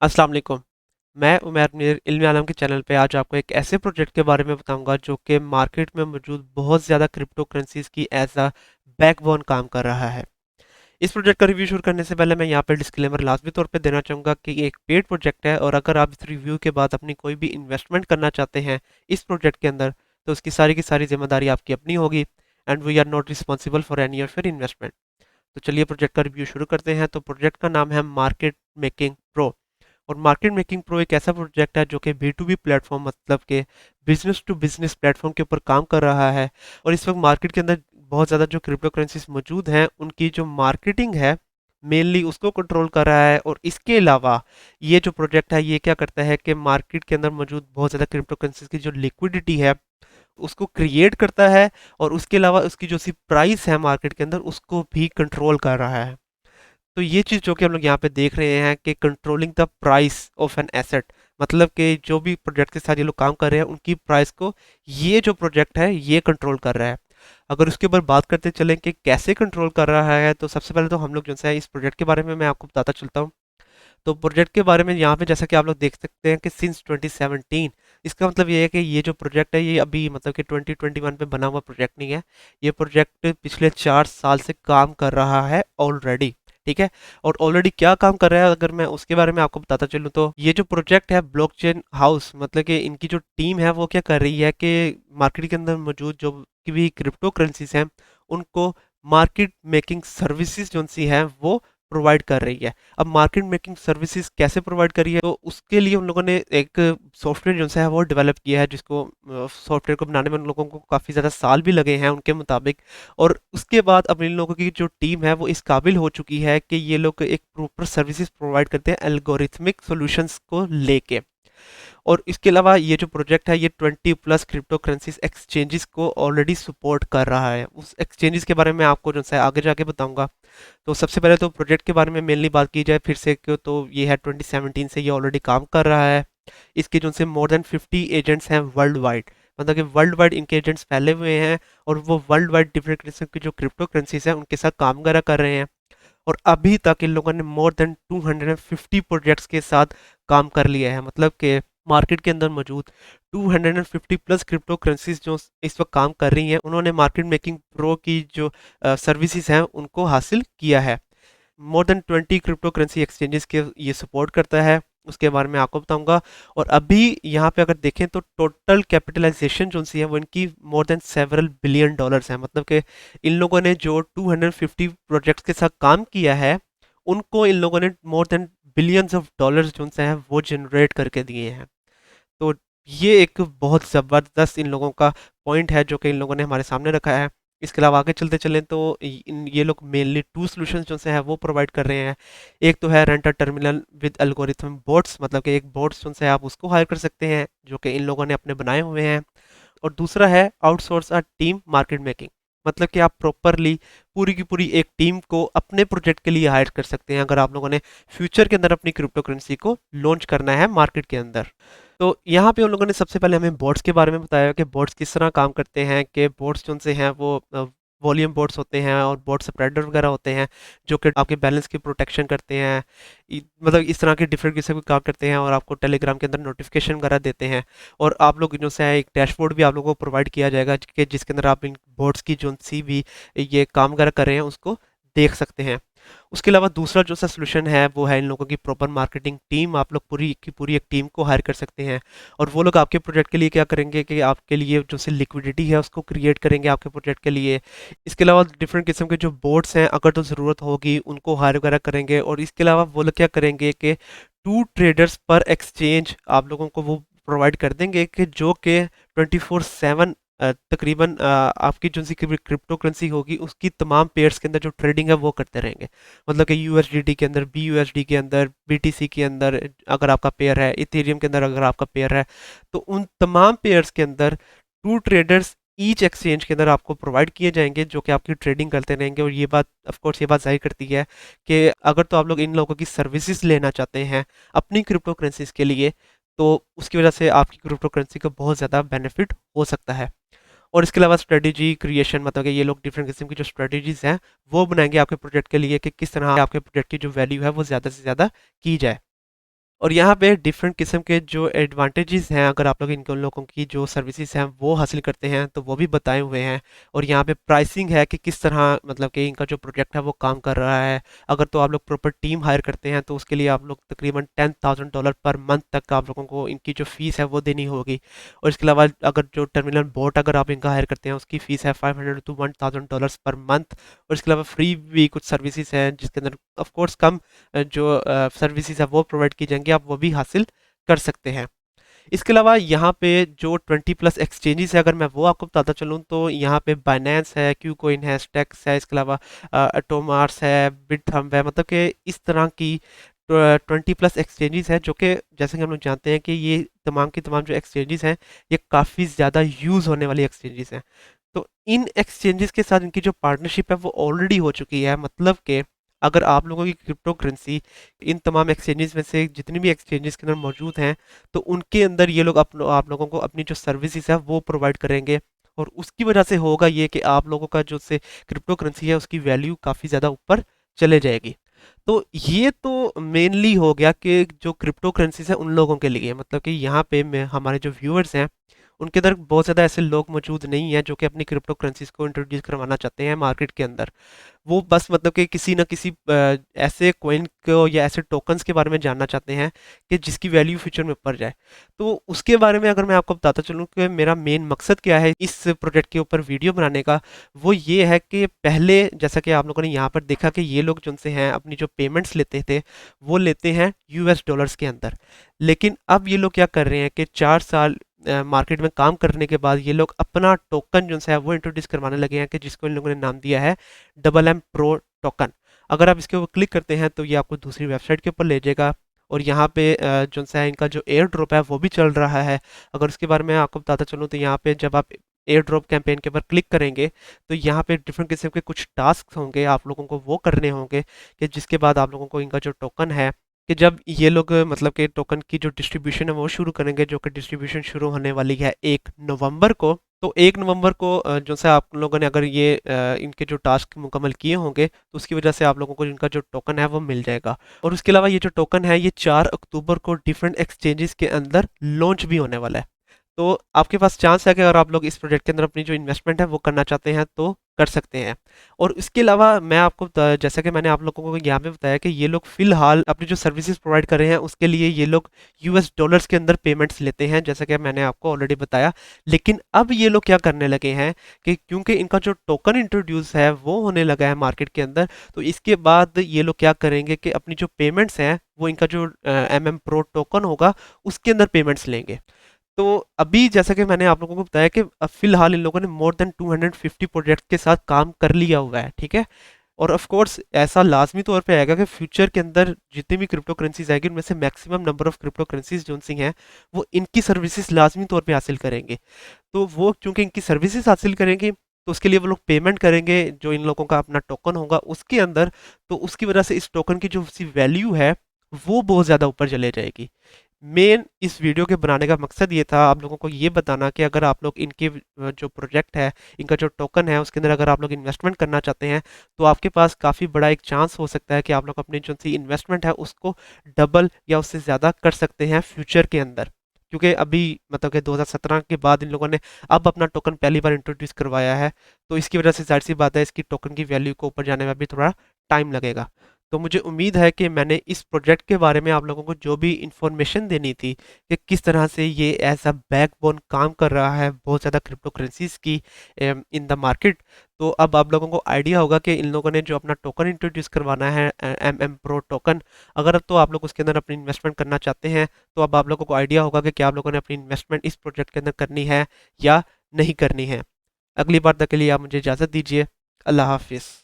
अस्सलाम वालेकुम। मैं उमैर मीर इल्म आलम के चैनल पे आज आपको एक ऐसे प्रोजेक्ट के बारे में बताऊंगा जो कि मार्केट में मौजूद बहुत ज़्यादा क्रिप्टो करेंसीज की एज अ बैकबोन काम कर रहा है। इस प्रोजेक्ट का रिव्यू शुरू करने से पहले मैं यहाँ पे डिस्क्लेमर लाजमी तौर पे देना चाहूँगा कि ये एक पेड प्रोजेक्ट है और अगर आप इस रिव्यू के बाद अपनी कोई भी इन्वेस्टमेंट करना चाहते हैं इस प्रोजेक्ट के अंदर तो उसकी सारी की सारी जिम्मेदारी आपकी अपनी होगी and we are not responsible for any of your investment. तो चलिए प्रोजेक्ट का रिव्यू शुरू करते हैं। तो प्रोजेक्ट का नाम है मार्केट मेकिंग प्रो। और मार्केट मेकिंग प्रो एक ऐसा प्रोजेक्ट है जो कि B2B प्लेटफॉर्म मतलब के बिजनेस टू बिजनेस प्लेटफॉर्म के ऊपर काम कर रहा है। और इस वक्त मार्केट के अंदर बहुत ज़्यादा जो क्रिप्टो करेंसीज मौजूद हैं उनकी जो मार्केटिंग है मेनली उसको कंट्रोल कर रहा है। और इसके अलावा ये जो प्रोजेक्ट है ये क्या करता है कि मार्केट के अंदर मौजूद बहुत ज़्यादा क्रिप्टो करेंसीज की जो लिक्विडिटी है उसको क्रिएट करता है और उसके अलावा उसकी जो सी प्राइस है मार्केट के अंदर उसको भी कंट्रोल कर रहा है। तो ये चीज़ जो कि हम लोग यहाँ पे देख रहे हैं कि controlling the price of an asset, मतलब कि जो भी प्रोजेक्ट के साथ ये लोग काम कर रहे हैं उनकी प्राइस को ये जो प्रोजेक्ट है ये कंट्रोल कर रहा है। अगर उसके ऊपर बात करते चलें कि कैसे कंट्रोल कर रहा है तो सबसे पहले तो हम लोग जो है इस प्रोजेक्ट के बारे में मैं आपको बताता चलता हूँ। तो प्रोजेक्ट के बारे में यहाँ पे जैसा कि आप लोग देख सकते हैं कि सिंस 2017, इसका मतलब ये है कि ये जो प्रोजेक्ट है ये अभी मतलब कि 2021 में बना हुआ प्रोजेक्ट नहीं है। ये प्रोजेक्ट पिछले 4 साल से काम कर रहा है ऑलरेडी। ठीक है। और ऑलरेडी क्या काम कर रहा है अगर मैं उसके बारे में आपको बताता चलूँ तो ये जो प्रोजेक्ट है ब्लॉकचेन हाउस मतलब कि इनकी जो टीम है वो क्या कर रही है कि मार्केट के अंदर मौजूद जो भी क्रिप्टो करेंसीज हैं उनको मार्केट मेकिंग सर्विसेज जो सी हैं वो प्रोवाइड कर रही है। अब मार्केट मेकिंग सर्विसेज कैसे प्रोवाइड करी है तो उसके लिए उन लोगों ने एक सॉफ्टवेयर जो है वो डेवलप किया है जिसको सॉफ्टवेयर को बनाने में उन लोगों को काफ़ी ज़्यादा साल भी लगे हैं उनके मुताबिक। और उसके बाद अब इन लोगों की जो टीम है वो इस काबिल हो चुकी है कि ये लोग एक प्रॉपर सर्विसेज प्रोवाइड करते हैं एल्गोरिथमिक सॉल्यूशंस को लेके। और इसके अलावा ये जो प्रोजेक्ट है ये 20+ क्रिप्टो करेंसीज एक्सचेंजेस को ऑलरेडी सपोर्ट कर रहा है। उस एक्सचेंजेस के बारे में आपको जो है आगे जाके बताऊंगा। तो सबसे पहले तो प्रोजेक्ट के बारे में मेनली बात की जाए फिर से क्यों तो ये है 2017 से ये ऑलरेडी काम कर रहा है। इसके जो से मोर देन 50 एजेंट्स हैं वर्ल्ड वाइड, मतलब कि वर्ल्ड वाइड इनके एजेंट्स फैले हुए हैं और वो वर्ल्ड वाइड डिफरेंट किस्म की जो क्रिप्टो करेंसीज हैं उनके साथ काम वगैरह कर रहे हैं। और अभी तक इन लोगों ने मोर देन 250 प्रोजेक्ट्स के साथ काम कर लिया है, मतलब कि मार्केट के अंदर मौजूद 250+ क्रिप्टो करेंसीज जो इस वक्त काम कर रही हैं उन्होंने मार्केट मेकिंग प्रो की जो सर्विसेज हैं उनको हासिल किया है। More than 20 crypto currency exchanges के ये सपोर्ट करता है, उसके बारे में आपको बताऊंगा। और अभी यहाँ पे अगर देखें तो टोटल कैपिटलाइजेशन जो सी है वो इनकी more than several billion dollars है, मतलब कि इन लोगों ने जो 250 प्रोजेक्ट्स के साथ काम किया है उनको इन लोगों ने more than billions of dollars जो हैं वो जनरेट करके दिए हैं। तो ये एक बहुत ज़बरदस्त इन लोगों का पॉइंट है जो कि इन लोगों ने हमारे सामने रखा है। इसके अलावा आगे चलते चलें तो ये लोग मेनली टू सॉल्यूशंस जो से हैं वो प्रोवाइड कर रहे हैं। एक तो है रेंटर टर्मिनल विद एल्गोरिथम बोट्स, मतलब कि एक बोट्स जो से आप उसको हायर कर सकते हैं जो कि इन लोगों ने अपने बनाए हुए हैं। और दूसरा है outsource a team market making, मतलब कि आप प्रॉपरली पूरी की पूरी एक टीम को अपने प्रोजेक्ट के लिए हायर कर सकते हैं अगर आप लोगों ने फ्यूचर के अंदर अपनी क्रिप्टो करेंसी को लॉन्च करना है मार्केट के अंदर। तो यहाँ पे उन लोगों ने सबसे पहले हमें बोट्स के बारे में बताया कि बोट्स किस तरह काम करते हैं, कि बोट्स जो से हैं वो वॉल्यूम बोट्स होते हैं और बोट स्प्रेडर वगैरह होते हैं जो कि आपके बैलेंस की प्रोटेक्शन करते हैं। मतलब इस तरह के डिफरेंट किस्म के काम करते हैं और आपको टेलीग्राम के अंदर नोटिफिकेशन वगैरह देते हैं। और आप लोग जो है एक डैशबोर्ड भी आप लोगों को प्रोवाइड किया जाएगा कि जिसके अंदर आप इन बोट्स की जो सी भी ये काम वगैरह कर रहे हैं उसको देख सकते हैं। उसके अलावा दूसरा जो सा सोल्यूशन है वो है इन लोगों की प्रॉपर मार्केटिंग टीम, आप लोग पूरी की पूरी एक टीम को हायर कर सकते हैं और वो लोग आपके प्रोजेक्ट के लिए क्या करेंगे कि आपके लिए जो से लिक्विडिटी है उसको क्रिएट करेंगे आपके प्रोजेक्ट के लिए। इसके अलावा डिफरेंट किस्म के जो बोर्ड्स हैं अगर तो ज़रूरत होगी उनको हायर वगैरह करेंगे। और इसके अलावा वो लोग क्या करेंगे कि 2 ट्रेडर्स पर एक्सचेंज आप लोगों को वो प्रोवाइड कर देंगे कि जो कि 24/7 तकरीबन आपकी जो सी क्रिप्टो करेंसी होगी उसकी तमाम पेयर्स के अंदर जो ट्रेडिंग है वो करते रहेंगे। मतलब कि यूएसडीटी के अंदर, बीयूएसडी के अंदर, बीटीसी के अंदर अगर आपका पेयर है, इथेरियम के अंदर अगर आपका पेयर है, तो उन तमाम पेयर्स के अंदर 2 ट्रेडर्स ईच एक्सचेंज के अंदर आपको प्रोवाइड किए जाएंगे जो कि आपकी ट्रेडिंग करते रहेंगे। और ये बात ऑफ कोर्स ये बात जाहिर करती है कि अगर तो आप लोग इन लोगों की सर्विसेज लेना चाहते हैं अपनी क्रिप्टो करेंसीज के लिए तो उसकी वजह से आपकी क्रिप्टो करेंसी को बहुत ज़्यादा बेनिफिट हो सकता है। और इसके अलावा स्ट्रेटेजी क्रिएशन, मतलब कि ये लोग डिफरेंट किस्म की जो स्ट्रेटेजीज हैं वो बनाएंगे आपके प्रोजेक्ट के लिए कि किस तरह आपके प्रोजेक्ट की जो वैल्यू है वो ज़्यादा से ज़्यादा की जाए। और यहाँ पे डिफरेंट किस्म के जो एडवांटेजेस हैं, अगर आप लोग इन लोगों की जो सर्विसेज हैं वो हासिल करते हैं तो वो भी बताए हुए हैं। और यहाँ पे प्राइसिंग है कि किस तरह मतलब कि इनका जो प्रोजेक्ट है वो काम कर रहा है। अगर तो आप लोग प्रॉपर टीम हायर करते हैं तो उसके लिए आप लोग तकरीबन $10,000 पर मंथ तक आप लोगों को इनकी जो फीस है वो देनी होगी। और इसके अलावा अगर जो टर्मिनल बोट अगर आप इनका हायर करते हैं उसकी फ़ीस है $500 to $1,000 पर मंथ। और इसके अलावा फ्री भी कुछ सर्विसेज हैं जिसके अंदर ऑफ कोर्स कम जो सर्विसेज है वो प्रोवाइड की जाएंगी, आप वो भी हासिल कर सकते हैं। इसके अलावा यहाँ पे जो 20+ एक्सचेंजेस है, अगर मैं वो आपको बताता चलूँ तो यहाँ पे बाइनेंस है, क्यूकॉइन है, स्टेक्स है, इसके अलावा एटोमार्स है, बिटथम्ब है, मतलब कि इस तरह की 20+ एक्सचेंजेस है जो कि जैसे कि हम लोग जानते हैं कि ये तमाम की तमाम जो एक्सचेंजेस हैं ये काफ़ी ज़्यादा यूज़ होने वाली एक्सचेंजेस हैं। तो इन एक्सचेंजेस के साथ इनकी जो पार्टनरशिप है वो ऑलरेडी हो चुकी है, मतलब कि अगर आप लोगों की क्रिप्टो करेंसी इन तमाम एक्सचेंजेस में से जितनी भी एक्सचेंजेस के अंदर मौजूद हैं तो उनके अंदर ये लोग आप लोगों को अपनी जो सर्विसेज है वो प्रोवाइड करेंगे। और उसकी वजह से होगा ये कि आप लोगों का जो से क्रिप्टो करेंसी है उसकी वैल्यू काफ़ी ज़्यादा ऊपर चले जाएगी। तो ये तो मेनली हो गया कि जो क्रिप्टो करेंसीज है उन लोगों के लिए, मतलब कि यहाँ पे मैं हमारे जो व्यूअर्स हैं उनके अंदर बहुत ज़्यादा ऐसे लोग मौजूद नहीं हैं जो कि अपनी क्रिप्टो करेंसीज को इंट्रोड्यूस करवाना चाहते हैं मार्केट के अंदर। वो बस मतलब कि किसी न किसी ऐसे कॉइन को या ऐसे टोकन्स के बारे में जानना चाहते हैं कि जिसकी वैल्यू फ्यूचर में ऊपर जाए। तो उसके बारे में अगर मैं आपको बताता चलूँ कि मेरा मेन मकसद क्या है इस प्रोजेक्ट के ऊपर वीडियो बनाने का, वो ये है कि पहले जैसा कि आप लोगों ने यहाँ पर देखा कि ये लोग जिनसे हैं अपनी जो पेमेंट्स लेते थे वो लेते हैं US डॉलर्स के अंदर। लेकिन अब ये लोग क्या कर रहे हैं कि 4 साल मार्केट में काम करने के बाद ये लोग अपना टोकन जो है वो इंट्रोड्यूस करवाने लगे हैं कि जिसको इन लोगों ने नाम दिया है डबल M प्रो टोकन। अगर आप इसके ऊपर क्लिक करते हैं तो ये आपको दूसरी वेबसाइट के ऊपर ले जाएगा। और यहाँ पे जो है इनका जो एयर ड्रॉप है वो भी चल रहा है। अगर उसके बारे में आपको बताता चलूँ तो यहाँ पे जब आप एयर ड्रॉप कैंपेन के ऊपर क्लिक करेंगे तो यहाँ पे डिफरेंट किस्म के कुछ टास्क होंगे, आप लोगों को वो करने होंगे कि जिसके बाद आप लोगों को इनका जो टोकन है कि जब ये लोग मतलब कि टोकन की जो डिस्ट्रीब्यूशन है वो शुरू करेंगे, जो कि डिस्ट्रीब्यूशन शुरू होने वाली है 1 नवंबर को। तो 1 नवंबर को जो से आप लोगों ने अगर ये इनके जो टास्क मुकम्मल किए होंगे तो उसकी वजह से आप लोगों को इनका जो टोकन है वो मिल जाएगा। और उसके अलावा ये जो टोकन है ये 4 अक्टूबर को डिफरेंट एक्सचेंजेस के अंदर लॉन्च भी होने वाला है। तो आपके पास चांस है कि अगर आप लोग इस प्रोजेक्ट के अंदर अपनी जो इन्वेस्टमेंट है वो करना चाहते हैं तो कर सकते हैं। और इसके अलावा मैं आपको जैसा कि मैंने आप लोगों को यहाँ पे बताया कि ये लोग फिलहाल अपनी जो सर्विसेज प्रोवाइड कर रहे हैं उसके लिए ये लोग US डॉलर्स के अंदर पेमेंट्स लेते हैं, जैसा कि मैंने आपको ऑलरेडी बताया। लेकिन अब ये लोग क्या करने लगे हैं कि क्योंकि इनका जो टोकन इंट्रोड्यूस है वो होने लगा है मार्केट के अंदर, तो इसके बाद ये लोग क्या करेंगे कि अपनी जो पेमेंट्स हैं वो इनका जो MM प्रो टोकन होगा उसके अंदर पेमेंट्स लेंगे। तो अभी जैसा कि मैंने आप लोगों को बताया कि फिलहाल इन लोगों ने मोर देन 250 प्रोजेक्ट के साथ काम कर लिया हुआ है, ठीक है। और ऑफ कोर्स ऐसा लाजमी तौर पे आएगा कि फ्यूचर के अंदर जितनी भी क्रिप्टो करेंसीज आएगी उनमें से maximum number of crypto currencies जो सी हैं वो इनकी सर्विसेज लाजमी तौर पे हासिल करेंगे। तो वो चूंकि इनकी सर्विसेज हासिल करेंगे तो उसके लिए वो लोग पेमेंट करेंगे जो इन लोगों का अपना टोकन होगा उसके अंदर। तो उसकी वजह से इस टोकन की जो सी वैल्यू है वो बहुत ज़्यादा ऊपर चले जाएगी। मेन इस वीडियो के बनाने का मकसद ये था आप लोगों को ये बताना कि अगर आप लोग इनके जो प्रोजेक्ट है इनका जो टोकन है उसके अंदर अगर आप लोग इन्वेस्टमेंट करना चाहते हैं तो आपके पास काफ़ी बड़ा एक चांस हो सकता है कि आप लोग अपनी जो सी इन्वेस्टमेंट है उसको डबल या उससे ज़्यादा कर सकते हैं फ्यूचर के अंदर। क्योंकि अभी मतलब कि 2017 के बाद इन लोगों ने अब अपना टोकन पहली बार इंट्रोड्यूस करवाया है, तो इसकी वजह से जाहिर सी बात है इसकी टोकन की वैल्यू को ऊपर जाने में भी थोड़ा टाइम लगेगा। तो मुझे उम्मीद है कि मैंने इस प्रोजेक्ट के बारे में आप लोगों को जो भी इंफॉर्मेशन देनी थी कि किस तरह से ये एज अ बैकबोन काम कर रहा है बहुत ज़्यादा क्रिप्टो करेंसीज की इन द मार्केट, तो अब आप लोगों को आइडिया होगा कि इन लोगों ने जो अपना टोकन इंट्रोड्यूस करवाना है MM प्रो टोकन, अगर अब तो आप लोग उसके अंदर अपनी इन्वेस्टमेंट करना चाहते हैं तो अब आप लोगों को आइडिया होगा कि क्या आप लोगों ने अपनी इन्वेस्टमेंट इस प्रोजेक्ट के अंदर करनी है या नहीं करनी है। अगली बार तक के लिए आप मुझे इजाज़त दीजिए। अल्लाह हाफिज़।